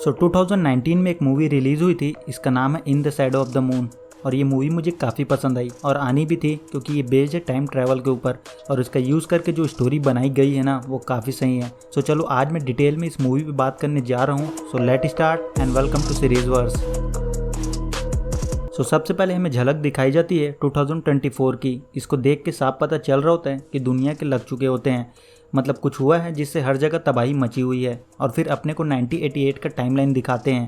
2019 में एक movie release हुई थी, इसका नाम है in the shadow of the moon. और ये मूवी मुझे काफ़ी पसंद आई और आनी भी थी क्योंकि ये बेस्ड है टाइम ट्रैवल के ऊपर और इसका यूज़ करके जो स्टोरी बनाई गई है ना वो काफ़ी सही है। चलो आज मैं डिटेल में इस मूवी पे बात करने जा रहा हूँ। Let start and welcome to series verse. सबसे पहले हमें झलक दिखाई जाती है 2024 की। इसको देख के साफ पता चल रहा होता है कि दुनिया के लग चुके होते हैं, मतलब कुछ हुआ है जिससे हर जगह तबाही मची हुई है। और फिर अपने को 1988 का टाइमलाइन दिखाते हैं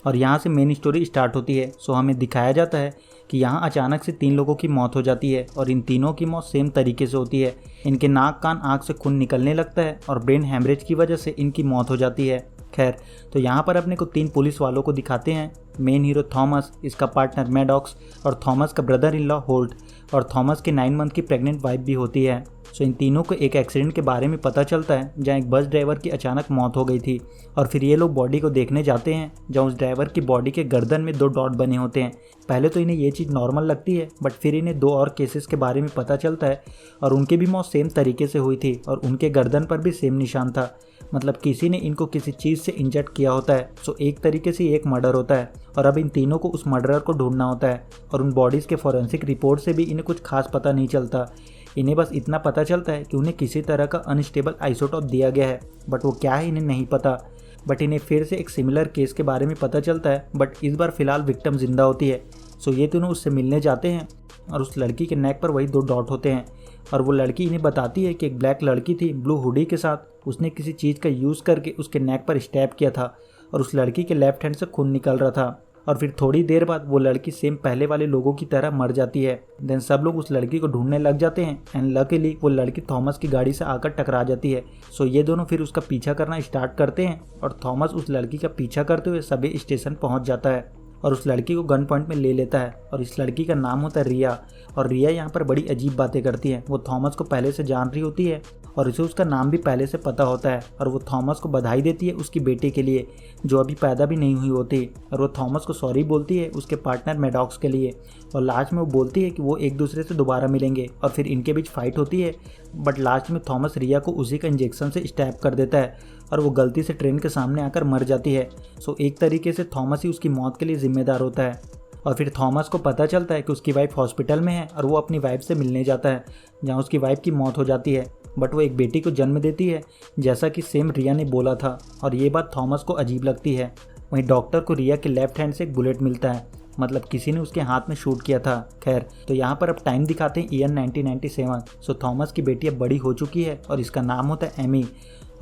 और यहाँ से मेन स्टोरी स्टार्ट होती है। हमें दिखाया जाता है कि यहाँ अचानक से 3 लोगों की मौत हो जाती है और इन तीनों की मौत सेम तरीके से होती है। इनके नाक कान आँख से खून निकलने लगता है और ब्रेन हैमरेज की वजह से इनकी मौत हो जाती है। खैर, यहाँ पर अपने को 3 पुलिस वालों को दिखाते हैं। मेन हीरो थॉमस, इसका पार्टनर मैडॉक्स और थॉमस का ब्रदर इन लॉ होल्ट और थॉमस की 9 मंथ की प्रेग्नेंट वाइफ भी होती है। इन तीनों को एक एक्सीडेंट के बारे में पता चलता है जहाँ एक बस ड्राइवर की अचानक मौत हो गई थी। और फिर ये लोग बॉडी को देखने जाते हैं जहाँ उस ड्राइवर की बॉडी के गर्दन में 2 डॉट बने होते हैं। पहले तो इन्हें ये चीज़ नॉर्मल लगती है, बट फिर इन्हें 2 और केसेस के बारे में पता चलता है और उनकी भी मौत सेम तरीके से हुई थी और उनके गर्दन पर भी सेम निशान था, मतलब किसी ने इनको किसी चीज़ से इंजेक्ट किया होता है। एक तरीके से एक मर्डर होता है और अब इन तीनों को उस मर्डरर को ढूंढना होता है। और उन बॉडीज़ के फॉरेंसिक रिपोर्ट से भी इन्हें कुछ खास पता नहीं चलता। इन्हें बस इतना पता चलता है कि उन्हें किसी तरह का अनस्टेबल आइसोटोप दिया गया है, बट वो क्या है इन्हें नहीं पता। बट इन्हें फिर से एक सिमिलर केस के बारे में पता चलता है, बट इस बार फ़िलहाल विक्टिम जिंदा होती है। ये तीनों उससे मिलने जाते हैं और उस लड़की के नेक पर वही 2 डॉट होते हैं। और वो लड़की इन्हें बताती है कि एक ब्लैक लड़की थी ब्लू हुडी के साथ, उसने किसी चीज़ का यूज़ करके उसके नेक पर स्टैब किया था और उस लड़की के लेफ्ट हैंड से खून निकल रहा था। और फिर थोड़ी देर बाद वो लड़की सेम पहले वाले लोगों की तरह मर जाती है। देन सब लोग उस लड़की को ढूंढने लग जाते हैं एंड लकीली वो लड़की थॉमस की गाड़ी से आकर टकरा जाती है। ये दोनों फिर उसका पीछा करना स्टार्ट करते हैं और थॉमस उस लड़की का पीछा करते हुए सबवे स्टेशन पहुंच जाता है और उस लड़की को गन पॉइंट में ले लेता है। और इस लड़की का नाम होता है रिया। और रिया यहाँ पर बड़ी अजीब बातें करती है। वो थॉमस को पहले से जान रही होती है और उसे उसका नाम भी पहले से पता होता है। और वो थॉमस को बधाई देती है उसकी बेटी के लिए जो अभी पैदा भी नहीं हुई होती। और वो थॉमस को सॉरी बोलती है उसके पार्टनर मैडॉक्स के लिए। और लास्ट में वो बोलती है कि वो एक दूसरे से दोबारा मिलेंगे और फिर इनके बीच फाइट होती है। बट लास्ट में थॉमस रिया को उसी का इंजेक्शन से स्टैब कर देता है और वो गलती से ट्रेन के सामने आकर मर जाती है। एक तरीके से थॉमस ही उसकी मौत के लिए जिम्मेदार होता है। और फिर थॉमस को पता चलता है कि उसकी वाइफ हॉस्पिटल में है और वो अपनी वाइफ से मिलने जाता है जहाँ उसकी वाइफ की मौत हो जाती है, बट वो एक बेटी को जन्म देती है जैसा कि सेम रिया ने बोला था। और ये बात थॉमस को अजीब लगती है। वहीं डॉक्टर को रिया के लेफ्ट हैंड से एक बुलेट मिलता है, मतलब किसी ने उसके हाथ में शूट किया था। खैर, यहाँ पर अब टाइम दिखाते हैं ईयर 1997। थॉमस की बेटी अब बड़ी हो चुकी है और इसका नाम होता है एमी।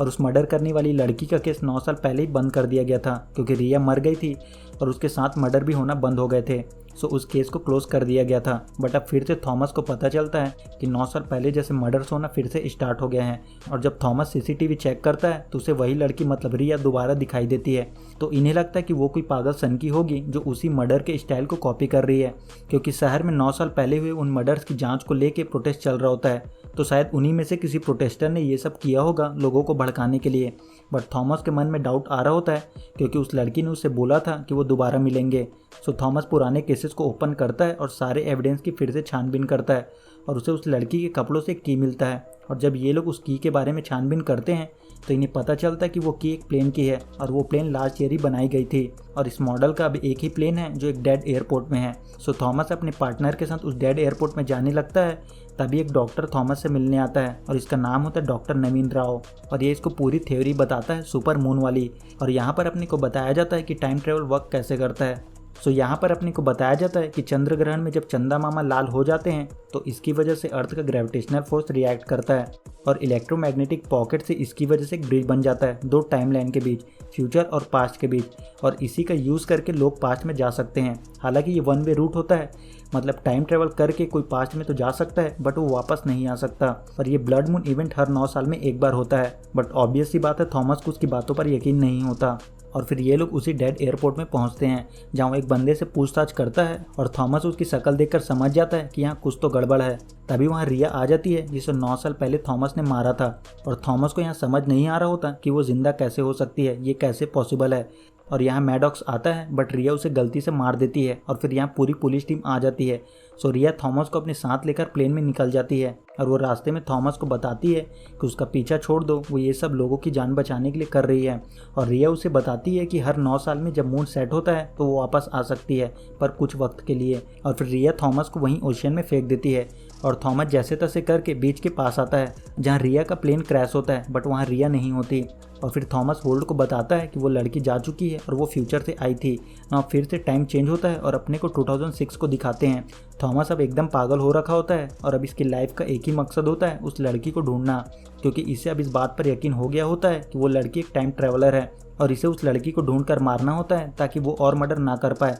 और उस मर्डर करने वाली लड़की का केस 9 साल पहले ही बंद कर दिया गया था क्योंकि रिया मर गई थी और उसके साथ मर्डर भी होना बंद हो गए थे। उस केस को क्लोज कर दिया गया था। बट अब फिर से थॉमस को पता चलता है कि 9 साल पहले जैसे मर्डर्स होना फिर से स्टार्ट हो गए हैं। और जब थॉमस सीसीटीवी चेक करता है तो उसे वही लड़की मतलब रिया दोबारा दिखाई देती है। इन्हें लगता है कि वो कोई पागल सन की होगी जो उसी मर्डर के स्टाइल को कॉपी कर रही है, क्योंकि शहर में 9 साल पहले हुए उन मर्डर्स की जाँच को लेकर प्रोटेस्ट चल रहा होता है। शायद उन्हीं में से किसी प्रोटेस्टर ने ये सब किया होगा लोगों को भड़काने के लिए। बट थॉमस के मन में डाउट आ रहा होता है क्योंकि उस लड़की ने उससे बोला था कि वो दोबारा मिलेंगे। थॉमस पुराने केसेस को ओपन करता है और सारे एविडेंस की फिर से छानबीन करता है और उसे उस लड़की के कपड़ों से एक की मिलता है। और जब ये लोग उस की के बारे में छानबीन करते हैं तो इन्हें पता चलता है कि वो की एक प्लेन की है और वो प्लेन लास्ट ईयर ही बनाई गई थी और इस मॉडल का अब एक ही प्लेन है जो एक डेड एयरपोर्ट में है। थॉमस अपने पार्टनर के साथ उस डेड एयरपोर्ट में जाने लगता है। तभी एक डॉक्टर थॉमस से मिलने आता है और इसका नाम होता है डॉक्टर नवीन राव और ये इसको पूरी थ्योरी बताता है सुपर मून वाली। और यहाँ पर अपने को बताया जाता है कि टाइम ट्रेवल वर्क कैसे करता है। यहाँ पर अपने को बताया जाता है कि चंद्र ग्रहण में जब चंदा मामा लाल हो जाते हैं तो इसकी वजह से अर्थ का ग्रेविटेशनल फोर्स रिएक्ट करता है और इलेक्ट्रोमैग्नेटिक पॉकेट से इसकी वजह से एक ब्रिज बन जाता है 2 टाइमलाइन के बीच, फ्यूचर और पास्ट के बीच। और इसी का यूज़ करके लोग पास्ट में जा सकते हैं। हालांकि ये 1 वे रूट होता है, मतलब टाइम ट्रेवल करके कोई पास्ट में तो जा सकता है बट वो वापस नहीं आ सकता। और ये ब्लड मून इवेंट हर 9 साल में एक बार होता है। बट ऑब्वियस सी बात है थॉमस को उसकी बातों पर यकीन नहीं होता। और फिर ये लोग उसी डेड एयरपोर्ट में पहुंचते हैं जहां वो एक बंदे से पूछताछ करता है और थॉमस उसकी शक्ल देखकर समझ जाता है कि यहाँ कुछ तो गड़बड़ है। तभी वहाँ रिया आ जाती है जिसे 9 साल पहले थॉमस ने मारा था और थॉमस को यहाँ समझ नहीं आ रहा होता कि वो जिंदा कैसे हो सकती है, ये कैसे पॉसिबल है। और यहाँ मैडॉक्स आता है बट रिया उसे गलती से मार देती है और फिर यहाँ पूरी पुलिस टीम आ जाती है। सो रिया थॉमस को अपने साथ लेकर प्लेन में निकल जाती है और वो रास्ते में थॉमस को बताती है कि उसका पीछा छोड़ दो, वो ये सब लोगों की जान बचाने के लिए कर रही है। और रिया उसे बताती है कि हर 9 साल में जब मून सेट होता है तो वो वापस आ सकती है, पर कुछ वक्त के लिए। और फिर रिया थॉमस को वहीं ओशियन में फेंक देती है और थॉमस जैसे तैसे करके बीच के पास आता है जहाँ रिया का प्लेन क्रैश होता है, बट वहाँ रिया नहीं होती। और फिर थॉमस होल्ड को बताता है कि वो लड़की जा चुकी है और वो फ्यूचर से आई थी। ना फिर से टाइम चेंज होता है और अपने को 2006 को दिखाते हैं। थॉमस अब एकदम पागल हो रखा होता है और अब इसकी लाइफ का एक ही मकसद होता है, उस लड़की को ढूंढना, क्योंकि इसे अब इस बात पर यकीन हो गया होता है कि वो लड़की एक टाइम ट्रेवलर है और इसे उस लड़की को ढूंढ कर मारना होता है ताकि वो और मर्डर ना कर पाए।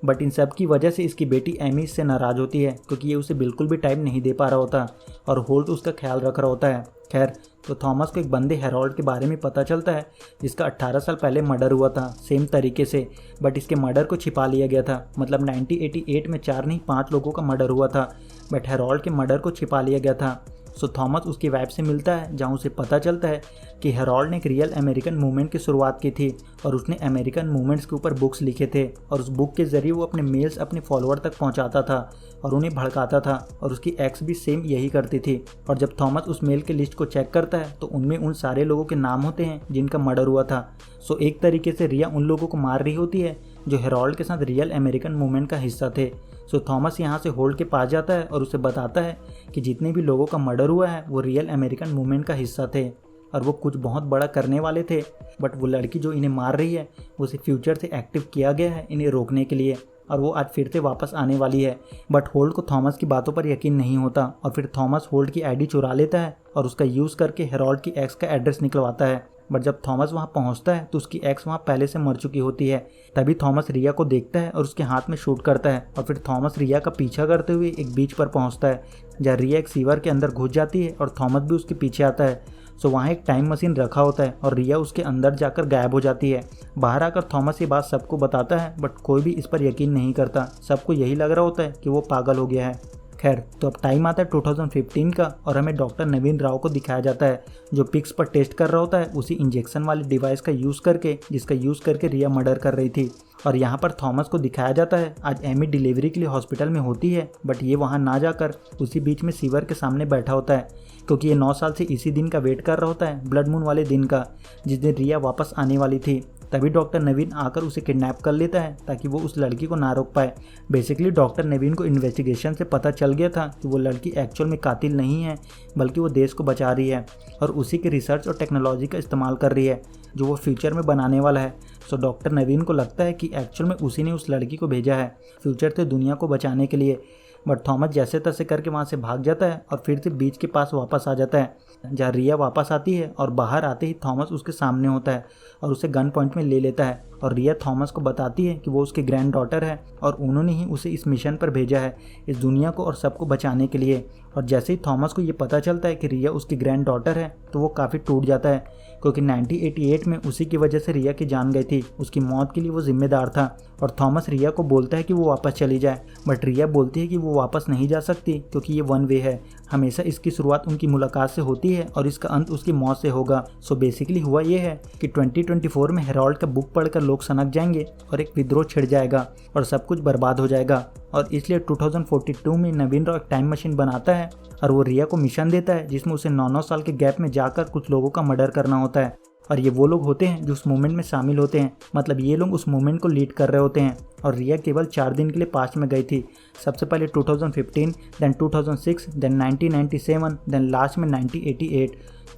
बट इन सब की वजह से इसकी बेटी एमी इससे नाराज़ होती है क्योंकि ये उसे बिल्कुल भी टाइम नहीं दे पा रहा होता और होल्ट उसका ख्याल रख रहा होता है। खैर, तो थॉमस को एक बंदे हेरोल्ड के बारे में पता चलता है जिसका 18 साल पहले मर्डर हुआ था सेम तरीके से, बट इसके मर्डर को छिपा लिया गया था। मतलब 1988 में 4 नहीं 5 लोगों का मर्डर हुआ था, बट हेरोल्ड के मर्डर को छिपा लिया गया था। सो थॉमस उसकी वाइफ से मिलता है जहाँ उसे पता चलता है कि हेरोल्ड ने एक रियल अमेरिकन मूवमेंट की शुरुआत की थी और उसने अमेरिकन मूवमेंट्स के ऊपर बुक्स लिखे थे और उस बुक के ज़रिए वो अपने मेल्स अपने फॉलोअर तक पहुंचाता था और उन्हें भड़काता था और उसकी एक्स भी सेम यही करती थी। और जब थॉमस उस मेल के लिस्ट को चेक करता है तो उनमें उन सारे लोगों के नाम होते हैं जिनका मर्डर हुआ था। सो एक तरीके से रिया उन लोगों को मार रही होती है जो हेरोल्ड के साथ रियल अमेरिकन मूवमेंट का हिस्सा थे। सो थॉमस यहाँ से होल्ड के पास जाता है और उसे बताता है कि जितने भी लोगों का मर्डर हुआ है वो रियल अमेरिकन मूवमेंट का हिस्सा थे और वो कुछ बहुत बड़ा करने वाले थे, बट वो लड़की जो इन्हें मार रही है उसे फ्यूचर से एक्टिव किया गया है इन्हें रोकने के लिए और वो आज फिर से वापस आने वाली है। बट होल्ड को थॉमस की बातों पर यकीन नहीं होता और फिर थॉमस होल्ड की आईडी चुरा लेता है और उसका यूज़ करके हेरोल्ड की एक्स का एड्रेस निकलवाता है। बट जब थॉमस वहाँ पहुँचता है तो उसकी एक्स वहाँ पहले से मर चुकी होती है। तभी थॉमस रिया को देखता है और उसके हाथ में शूट करता है और फिर थॉमस रिया का पीछा करते हुए एक बीच पर पहुँचता है जहाँ रिया एक सीवर के अंदर घुस जाती है और थॉमस भी उसके पीछे आता है। सो वहाँ एक टाइम मशीन रखा होता है और रिया उसके अंदर जाकर गायब हो जाती है। बाहर आकर थॉमस ये बात सबको बताता है बट कोई भी इस पर यकीन नहीं करता, सबको यही लग रहा होता है कि वो पागल हो गया है। खैर, तो अब टाइम आता है 2015 का और हमें डॉक्टर नवीन राव को दिखाया जाता है जो पिग्स पर टेस्ट कर रहा होता है उसी इंजेक्शन वाले डिवाइस का यूज़ करके जिसका यूज़ करके रिया मर्डर कर रही थी। और यहाँ पर थॉमस को दिखाया जाता है आज एमी डिलीवरी के लिए हॉस्पिटल में होती है, बट ये वहाँ ना जाकर उसी बीच में सीवर के सामने बैठा होता है क्योंकि ये 9 साल से इसी दिन का वेट कर रहा होता है, ब्लड मून वाले दिन का, जिस दिन रिया वापस आने वाली थी। तभी डॉक्टर नवीन आकर उसे किडनैप कर लेता है ताकि वो उस लड़की को ना रोक पाए। बेसिकली डॉक्टर नवीन को इन्वेस्टिगेशन से पता चल गया था कि वो लड़की एक्चुअल में कातिल नहीं है बल्कि वो देश को बचा रही है और उसी के रिसर्च और टेक्नोलॉजी का इस्तेमाल कर रही है जो वो फ्यूचर में बनाने वाला है। सो डॉक्टर नवीन को लगता है कि एक्चुअल में उसी ने उस लड़की को भेजा है फ्यूचर से दुनिया को बचाने के लिए। बट थॉमस जैसे तैसे करके वहाँ से भाग जाता है और फिर से बीच के पास वापस आ जाता है जहाँ रिया वापस आती है और बाहर आते ही थॉमस उसके सामने होता है और उसे गन पॉइंट में ले लेता है और रिया थॉमस को बताती है कि वो उसकी ग्रैंड डॉटर है और उन्होंने ही उसे इस मिशन पर भेजा है इस दुनिया को और सबको बचाने के लिए। और जैसे ही थॉमस को ये पता चलता है कि रिया उसकी ग्रैंड डॉटर है तो वो काफ़ी टूट जाता है क्योंकि 1988 में उसी की वजह से रिया की जान गई थी, उसकी मौत के लिए वो जिम्मेदार था। और थॉमस रिया को बोलता है कि वो वापस चली जाए, बट रिया बोलती है कि वो वापस नहीं जा सकती क्योंकि ये वन वे है, हमेशा इसकी शुरुआत उनकी मुलाकात से होती है और इसका अंत उसकी मौत से होगा। सो बेसिकली हुआ ये है कि 2024 में हेरोल्ड का बुक पढ़कर लोग सनक जाएंगे और एक विद्रोह छिड़ जाएगा और सब कुछ बर्बाद हो जाएगा। और इसलिए 2042 में नवीन राव एक टाइम मशीन बनाता है और वो रिया को मिशन देता है जिसमें उसे 9-9 साल के गैप में जाकर कुछ लोगों का मर्डर करना होता है। और ये वो लोग होते हैं जो उस मूवमेंट में शामिल होते हैं, मतलब ये लोग उस मूवमेंट को लीड कर रहे होते हैं। और रिया केवल 4 दिन के लिए पास्ट में गई थी, सबसे पहले 2015, देन 2006, देन 1997, देन लास्ट में 1988।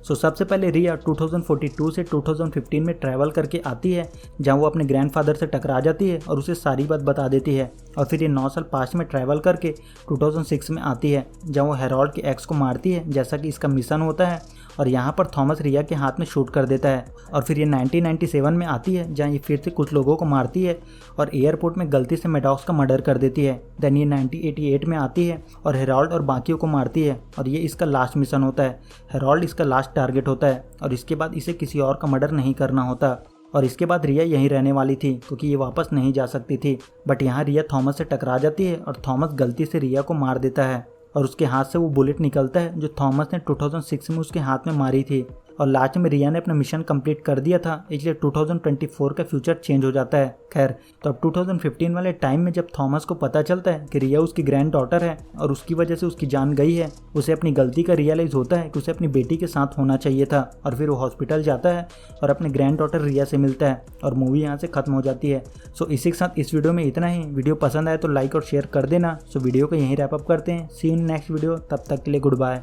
सो सबसे पहले रिया 2042 से 2015 में ट्रैवल करके आती है जहां वो अपने ग्रैंडफादर से टकरा जाती है और उसे सारी बात बता देती है। और फिर ये 9 साल पास्ट में ट्रैवल करके 2006 में आती है जहां वो हेरोल्ड के एक्स को मारती है जैसा कि इसका मिशन होता है और यहाँ पर थॉमस रिया के हाथ में शूट कर देता है। और फिर ये 1997 में आती है जहाँ ये फिर से कुछ लोगों को मारती है और एयरपोर्ट में गलती से मेडॉक्स का मर्डर कर देती है। देन ये 1988 में आती है और हेरोल्ड और बाकियों को मारती है और ये इसका लास्ट मिशन होता है। हेरोल्ड इसका लास्ट टारगेट होता है और इसके बाद इसे किसी और का मर्डर नहीं करना होता। और इसके बाद रिया यहीं रहने वाली थी क्योंकि ये वापस नहीं जा सकती थी, बट यहाँ रिया थॉमस से टकरा जाती है और थॉमस गलती से रिया को मार देता है और उसके हाथ से वो बुलेट निकलता है जो थॉमस ने 2006 में उसके हाथ में मारी थी। और लास्ट में रिया ने अपना मिशन कंप्लीट कर दिया था, इसलिए 2024 का फ्यूचर चेंज हो जाता है। खैर, तो अब 2015 वाले टाइम में जब थॉमस को पता चलता है कि रिया उसकी ग्रैंड डॉटर है और उसकी वजह से उसकी जान गई है, उसे अपनी गलती का रियलाइज होता है कि उसे अपनी बेटी के साथ होना चाहिए था, और फिर वो हॉस्पिटल जाता है और अपने ग्रैंड डॉटर रिया से मिलता है और मूवी यहाँ से खत्म हो जाती है। सो इसी के साथ इस वीडियो में इतना ही। वीडियो पसंद आए तो लाइक और शेयर कर देना। सो वीडियो को यहीं रैप अप करते हैं। सी यू इन नेक्स्ट वीडियो, तब तक के लिए गुड बाय।